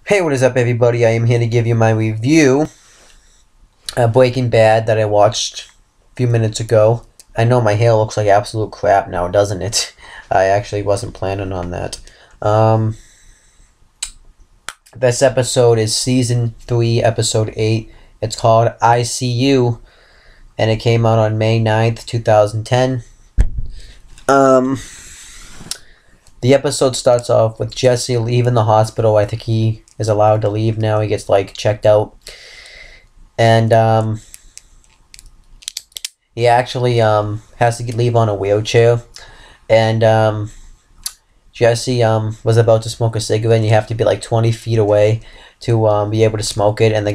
Hey, what is up, everybody? I am here to give you my review of Breaking Bad that I watched a few minutes ago. I know my hair looks like absolute crap now, doesn't it? I actually wasn't planning on that. This episode is Season 3, Episode 8. It's called ICU, and it came out on May 9th, 2010. The episode starts off with Jesse leaving the hospital. I think he is allowed to leave now. He gets, checked out. And, he actually, has to leave on a wheelchair. And, Jesse, was about to smoke a cigarette, and you have to be, 20 feet away to, be able to smoke it. And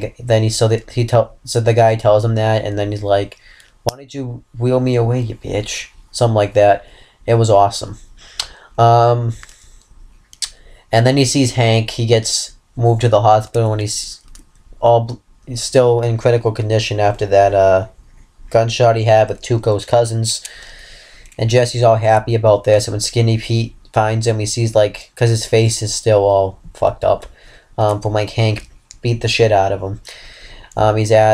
so the guy tells him that, and then he's like, why don't you wheel me away, you bitch? Something like that. It was awesome. And then he sees Hank. He gets moved to the hospital, and he's still in critical condition after that gunshot he had with Tuco's cousins. And Jesse's all happy about this. And when Skinny Pete finds him, he sees because his face is still all fucked up from Hank beat the shit out of him.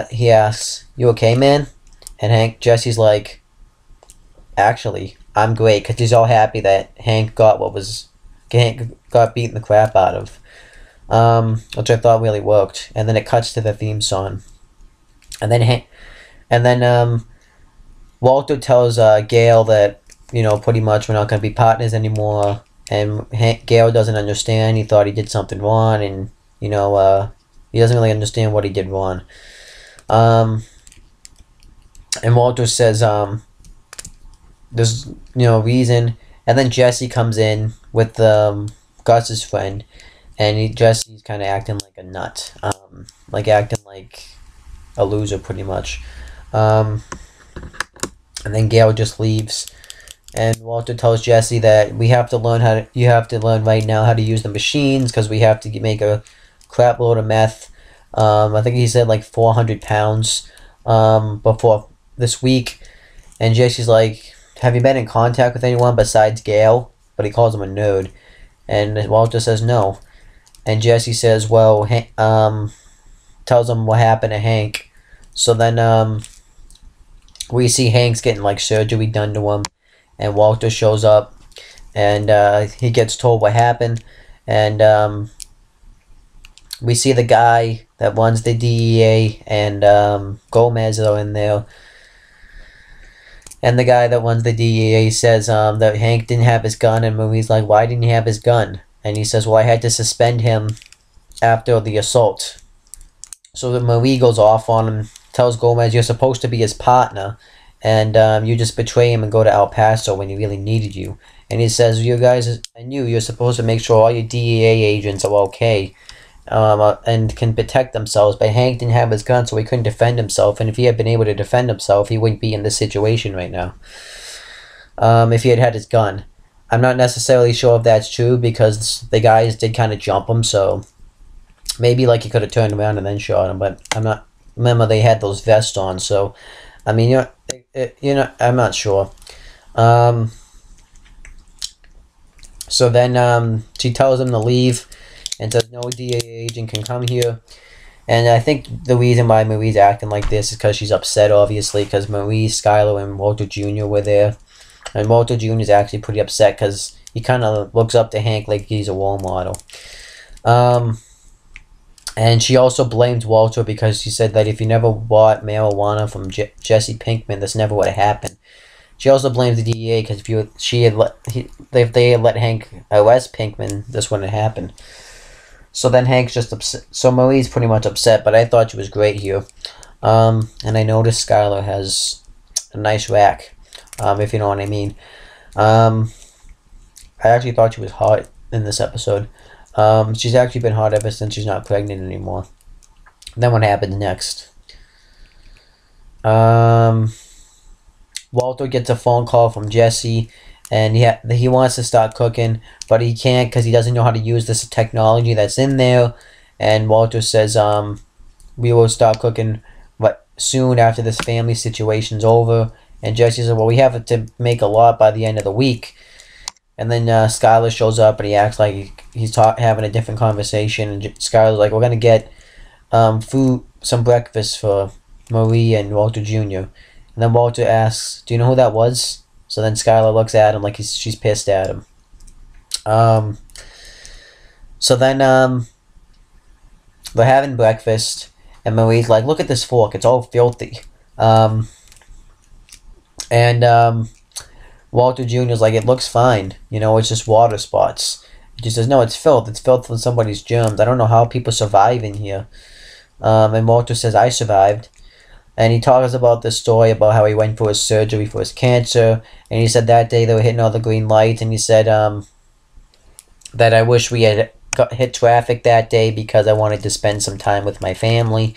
He asks, "You okay, man?" And Jesse's like, "Actually, I'm great," because he's all happy that Hank got beaten the crap out of, which I thought really worked. And then it cuts to the theme song, and then Walter tells Gail that pretty much we're not going to be partners anymore, and Gail doesn't understand. He thought he did something wrong, and he doesn't really understand what he did wrong. And Walter says there's reason, and then Jesse comes in with Gus's friend, and Jesse's kind of acting like a nut, acting like a loser pretty much, and then Gail just leaves, and Walter tells Jesse that you have to learn right now how to use the machines, because we have to make a crap load of meth. I think he said 400 pounds before this week, and Jesse's like, have you been in contact with anyone besides Gail? But he calls him a nerd. And Walter says no. And Jesse says, well, tells him what happened to Hank. So then we see Hank's getting surgery done to him. And Walter shows up. And he gets told what happened. And we see the guy that runs the DEA and Gomez are in there. And the guy that runs the DEA says that Hank didn't have his gun, and Marie's like, why didn't he have his gun? And he says, well, I had to suspend him after the assault. So that Marie goes off on him, tells Gomez, you're supposed to be his partner, and you just betray him and go to El Paso when he really needed you. And he says, you guys, you're supposed to make sure all your DEA agents are okay. And can protect themselves, but Hank didn't have his gun, so he couldn't defend himself, and if he had been able to defend himself, he wouldn't be in this situation right now, if he had had his gun. I'm not necessarily sure if that's true, because the guys did kind of jump him, so maybe he could have turned around and then shot him, but remember they had those vests on, so, I mean, I'm not sure. So then, she tells him to leave, and says no DEA agent can come here. And I think the reason why Marie's acting like this is because she's upset, obviously, because Marie, Skylar, and Walter Jr. were there. And Walter Jr. is actually pretty upset because he kind of looks up to Hank like he's a role model. And she also blames Walter because she said that if he never bought marijuana from Jesse Pinkman, this never would have happened. She also blames the DEA because if they had let Hank arrest Pinkman, this wouldn't have happened. So then Hank's just upset. So Marie's pretty much upset, but I thought she was great here. And I noticed Skylar has a nice rack, if you know what I mean. I actually thought she was hot in this episode. She's actually been hot ever since she's not pregnant anymore. Then what happens next? Walter gets a phone call from Jesse, and he wants to start cooking, but he can't because he doesn't know how to use this technology that's in there. And Walter says, we will start cooking soon after this family situation's over. And Jesse says, well, we have to make a lot by the end of the week. And then Skylar shows up, and he acts like he's having a different conversation, and Skyler's like, we're gonna get some breakfast for Marie and Walter Jr. And then Walter asks, do you know who that was? So then Skyler looks at him like she's pissed at him. So then they're having breakfast, and Marie's like, look at this fork, it's all filthy. And Walter Jr.'s like, it looks fine, you know, it's just water spots. He says, no, it's filth. It's filth from somebody's germs. I don't know how people survive in here. And Walter says, I survived. And he talks about this story about how he went for his surgery for his cancer. And he said that day they were hitting all the green lights. And he said that I wish we had hit traffic that day because I wanted to spend some time with my family.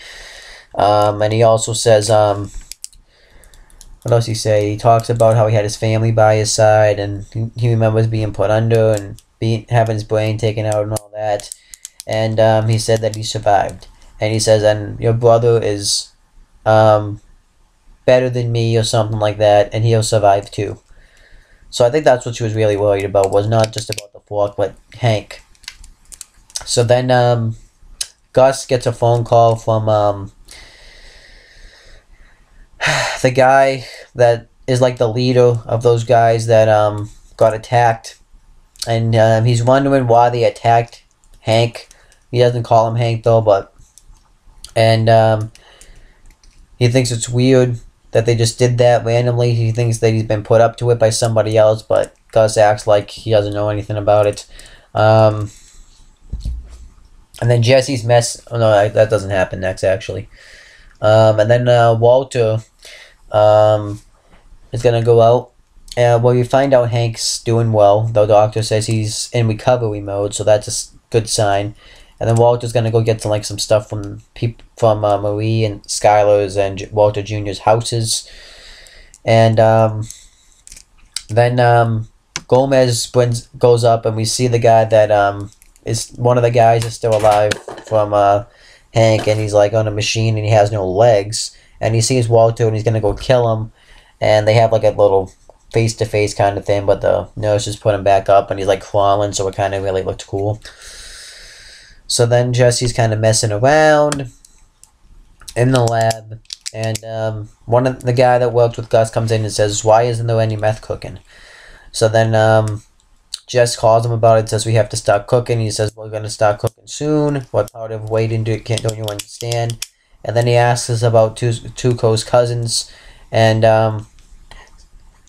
And he also says, what else he say? He talks about how he had his family by his side, and he remembers being put under and having his brain taken out and all that. And he said that he survived. And he says, and your brother is better than me or something like that, and he'll survive too. So I think that's what she was really worried about, was not just about the fork, but Hank. So then Gus gets a phone call from the guy that is like the leader of those guys that got attacked. And he's wondering why they attacked Hank. He doesn't call him Hank though, but... And he thinks it's weird that they just did that randomly. He thinks that he's been put up to it by somebody else, but Gus acts like he doesn't know anything about it. And then Jesse's mess... Oh, no, that doesn't happen next, actually. And then Walter is going to go out. Well, you find out Hank's doing well. The doctor says he's in recovery mode, so that's a good sign. And then Walter's going to go get some stuff from Marie and Skyler's and Walter Jr.'s houses. And then Gomez goes up, and we see the guy that is one of the guys is still alive from Hank, and he's like on a machine and he has no legs. And he sees Walter and he's going to go kill him. And they have like a little face-to-face kind of thing, but the nurses put him back up and he's like crawling, so it kind of really looked cool. So then Jesse's kind of messing around in the lab, and one of the guy that worked with Gus comes in and says, why isn't there any meth cooking? So then Jess calls him about it, says we have to start cooking. He says, we're going to start cooking soon. What part of waiting don't you understand? And then he asks us about Tuco's cousins, and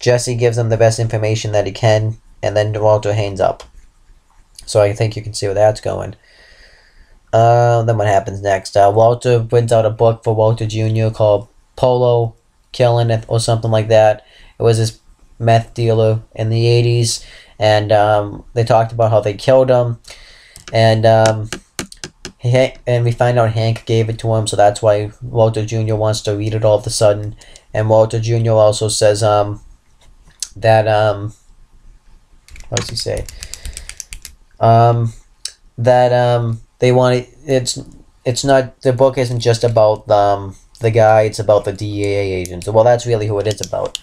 Jesse gives him the best information that he can, and then Walter hangs up. So I think you can see where that's going. Then what happens next? Walter brings out a book for Walter Jr. called Polo Killing or something like that. It was this meth dealer in the 80s, and they talked about how they killed him, and we find out Hank gave it to him, so that's why Walter Jr. wants to read it all of a sudden. And Walter Jr. also says that what does he say? That they want it, it's not, the book isn't just about the guy, it's about the DEA agents. Well, that's really who it is about.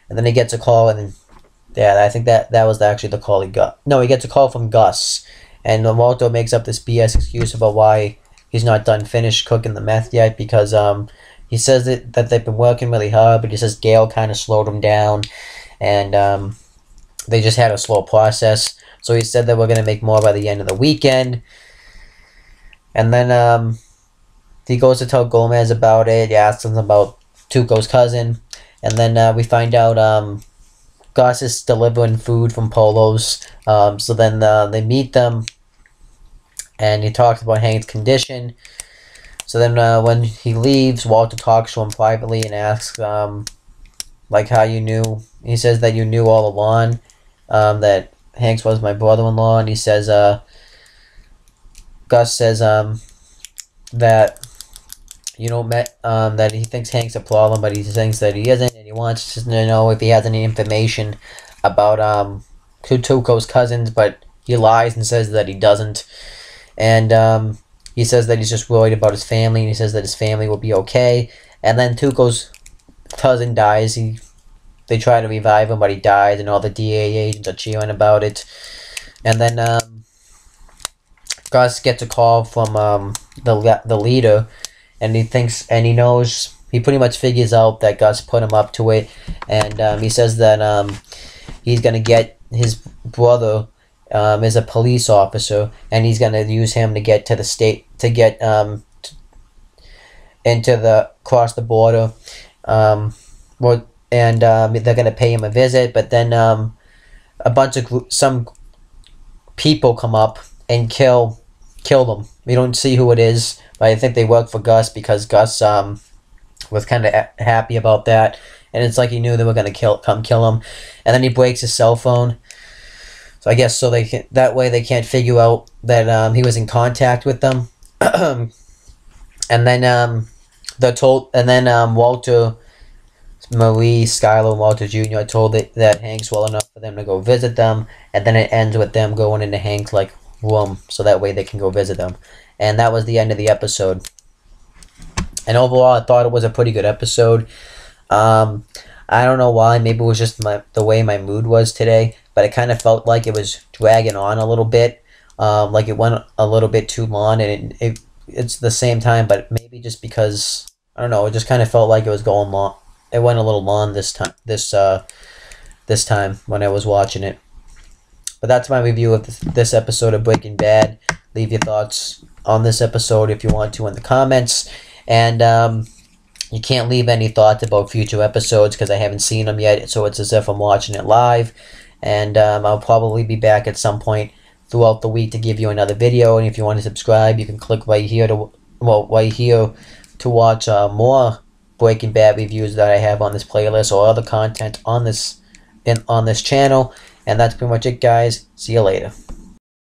And then he gets a call, and yeah, I think that was actually the call he got. No, he gets a call from Gus, and Walter makes up this BS excuse about why he's not finished cooking the meth yet, because he says that they've been working really hard, but he says Gail kind of slowed them down, and they just had a slow process. So he said that we're going to make more by the end of the weekend. And then he goes to tell Gomez about it. He asks him about Tuco's cousin. And then we find out Gus is delivering food from Polo's. So then they meet them, and he talks about Hank's condition. So then when he leaves, Walter talks to him privately and asks like how you knew. He says that you knew all along that Hank was my brother-in-law. And he says, Gus says that that he thinks Hank's a problem, but he thinks that he isn't, and he wants to know if he has any information about Tuco's cousins, but he lies and says that he doesn't. And he says that he's just worried about his family, and he says that his family will be okay. And then Tuco's cousin dies. They try to revive him, but he dies, and all the DEA agents are cheering about it. And then Gus gets a call from the leader, and he knows, he pretty much figures out that Gus put him up to it, and he says that he's gonna get his brother is a police officer, and he's gonna use him to get to the state, to get cross the border, and they're gonna pay him a visit, but then a bunch of some people come up and kill them. We don't see who it is, but I think they work for Gus, because Gus was kind of happy about that, and it's like he knew they were gonna come kill him, and then he breaks his cell phone. So I guess so that way they can't figure out that he was in contact with them, and then Walter, Marie, Skylar, and Walter Jr. told that Hank's well enough for them to go visit them, and then it ends with them going into Hank's room, so that way they can go visit them. And that was the end of the episode. And overall, I thought it was a pretty good episode. I don't know why. Maybe it was just the way my mood was today, but it kind of felt like it was dragging on a little bit. Like it went a little bit too long, and it's the same time, but maybe just because, I don't know, it just kind of felt like it was going long. It went a little long this time. This time when I was watching it. But that's my review of this episode of Breaking Bad. Leave your thoughts on this episode if you want to in the comments. And you can't leave any thoughts about future episodes because I haven't seen them yet. So it's as if I'm watching it live. And I'll probably be back at some point throughout the week to give you another video. And if you want to subscribe, you can click right here to watch more Breaking Bad reviews that I have on this playlist, or other content on this channel. And that's pretty much it, guys. See you later.